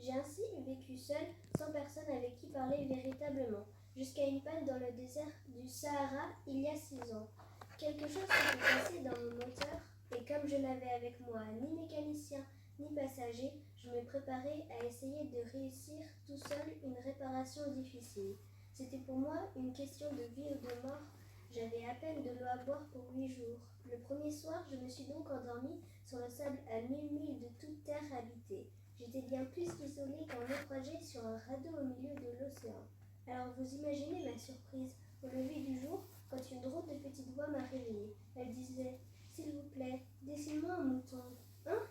J'ai ainsi vécu seule, sans personne avec qui parler véritablement, jusqu'à une panne dans le désert du Sahara il y a 6 ans. Quelque chose s'était passé dans mon moteur, et comme je n'avais avec moi ni mécanicien ni passager, je me préparais à essayer de réussir tout seul une réparation difficile. C'était pour moi une question de vie ou de mort. J'avais à peine de l'eau à boire pour 8 jours. Le premier soir, je me suis donc endormie sur le sable à 1000 milles de toute terre habitée. J'étais bien plus isolée qu'un naufragé sur un radeau au milieu de l'océan. Alors vous imaginez ma surprise au lever du jour quand une drôle de petite voix m'a réveillée. Elle disait « S'il vous plaît, dessine-moi un mouton. » Hein ?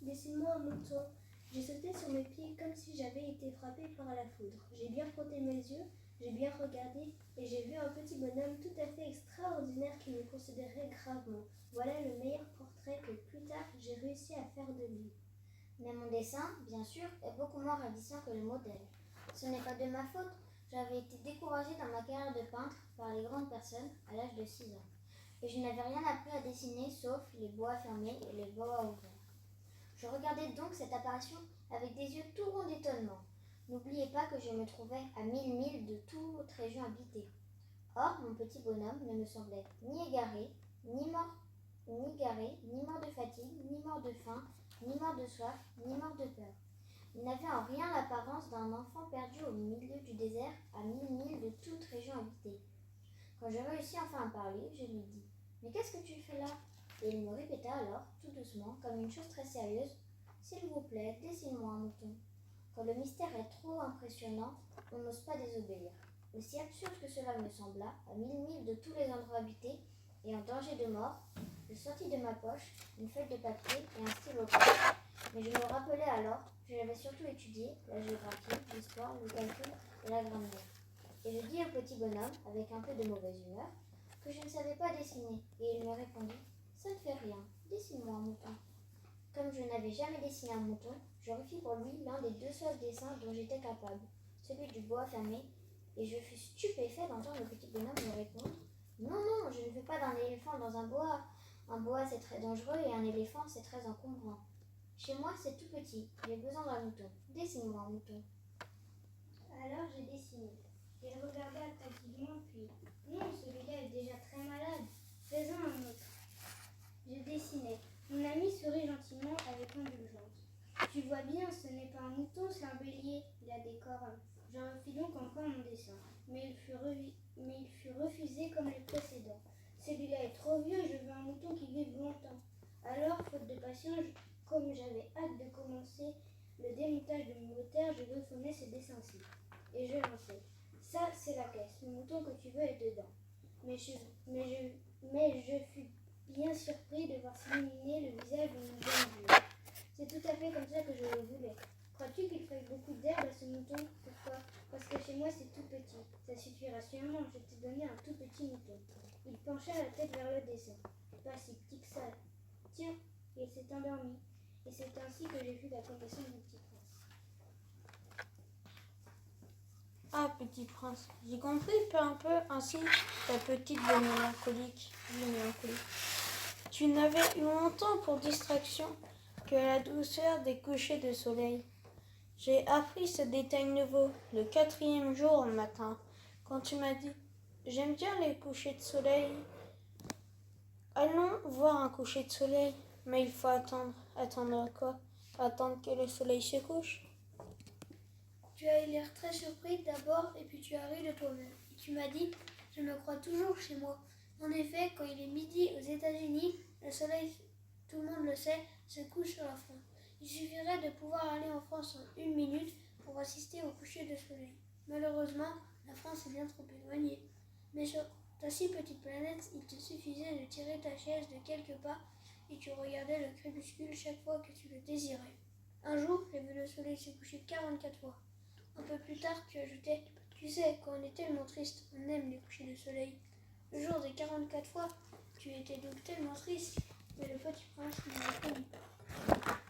Dessine-moi un mouton. J'ai sauté sur mes pieds comme si j'avais été frappée par la foudre. J'ai bien frotté mes yeux, j'ai bien regardé et j'ai vu un petit bonhomme tout à fait extraordinaire qui me considérait gravement. Voilà le meilleur portrait que plus tard j'ai réussi à faire de lui. Mais mon dessin, bien sûr, est beaucoup moins ravissant que le modèle. Ce n'est pas de ma faute. J'avais été découragée dans ma carrière de peintre par les grandes personnes à l'âge de 6 ans. Et je n'avais rien appris à dessiner sauf les bois fermés et les bois ouverts. Je regardais donc cette apparition avec des yeux tout ronds d'étonnement. N'oubliez pas que je me trouvais à 1000 milles de toute région habitée. Or, mon petit bonhomme ne me semblait ni égaré, ni mort de fatigue, ni mort de faim, ni mort de soif, ni mort de peur. Il n'avait en rien l'apparence d'un enfant perdu au milieu du désert à 1000 milles de toute région habitée. Quand je réussis enfin à parler, je lui dis « Mais qu'est-ce que tu fais là ?» Et il me répéta alors, tout doucement, comme une chose très sérieuse « S'il vous plaît, dessine-moi un mouton. » Quand le mystère est trop impressionnant, on n'ose pas désobéir. Aussi absurde que cela me sembla, à 1000 milles de tous les endroits habités et en danger de mort, je sortis de ma poche une feuille de papier et un stylo. Mais je me rappelais alors que j'avais surtout étudié la géographie, l'histoire, le calcul et la grammaire. Et je dis au petit bonhomme, avec un peu de mauvaise humeur, que je ne savais pas dessiner. Et il me répondit « Ça ne fait rien, dessine-moi un mouton. » Comme je n'avais jamais dessiné un mouton, je refis pour lui l'un des 2 seuls dessins dont j'étais capable, celui du bois fermé, et je fus stupéfait d'entendre le petit bonhomme me répondre « Non, non, je ne veux pas d'un éléphant dans un bois. Un bois, c'est très dangereux et un éléphant, c'est très encombrant. Chez moi, c'est tout petit. J'ai besoin d'un mouton. Dessine-moi un mouton. » Alors j'ai dessiné. Il regarda attentivement puis « Non, celui-là est déjà très malade. Fais-en un autre. » Je dessinai. Mon ami sourit gentiment avec indulgence. « Tu vois bien, ce n'est pas un mouton, c'est un bélier. Il a des cornes. » Je refis donc encore mon dessin, mais il fut refusé comme les précédents. Celui-là est trop vieux, je veux un mouton qui vive longtemps. Alors, faute de patience, comme j'avais hâte de commencer le démontage de mon moteur, je griffonnais ce dessin-ci. Et je lançai. Ça, c'est la caisse. Le mouton que tu veux est dedans. Mais je fus bien surpris de voir s'illuminer le visage de mon jeune vieux. C'est tout à fait comme ça que je le voulais. Crois-tu qu'il faille beaucoup d'herbe à ce mouton? Pourquoi? Parce que chez moi c'est tout petit. Ça suffira sûrement, je t'ai donné un tout petit mouton. Il pencha la tête vers le dessin. Pas si petit que ça. Tiens, il s'est endormi. Et c'est ainsi que j'ai vu la connaissance du petit prince. Ah, petit prince, j'ai compris peu à peu ainsi ta petite vie mélancolique. Tu n'avais eu longtemps pour distraction que la douceur des couchers de soleil. J'ai appris ce détail nouveau le 4e jour au matin, quand tu m'as dit « J'aime bien les couchers de soleil. Allons voir un coucher de soleil. » Mais il faut attendre. Attendre quoi? Attendre que le soleil se couche? Tu as eu l'air très surpris d'abord et puis tu as ri de toi-même. Et tu m'as dit « Je me crois toujours chez moi. » En effet, quand il est midi aux États-Unis, le soleil, tout le monde le sait, se couche sur la France. Il suffirait de pouvoir aller en France en 1 minute pour assister au coucher de soleil. Malheureusement, la France est bien trop éloignée. Mais sur ta si petite planète, il te suffisait de tirer ta chaise de quelques pas et tu regardais le crépuscule chaque fois que tu le désirais. Un jour, j'ai vu le soleil se coucher 44 fois. Un peu plus tard, tu ajoutais « Tu sais, quand on est tellement triste, on aime les couchers de soleil. » Le jour des 44 fois, tu étais donc tellement triste, mais le petit prince ne l'a pas dit.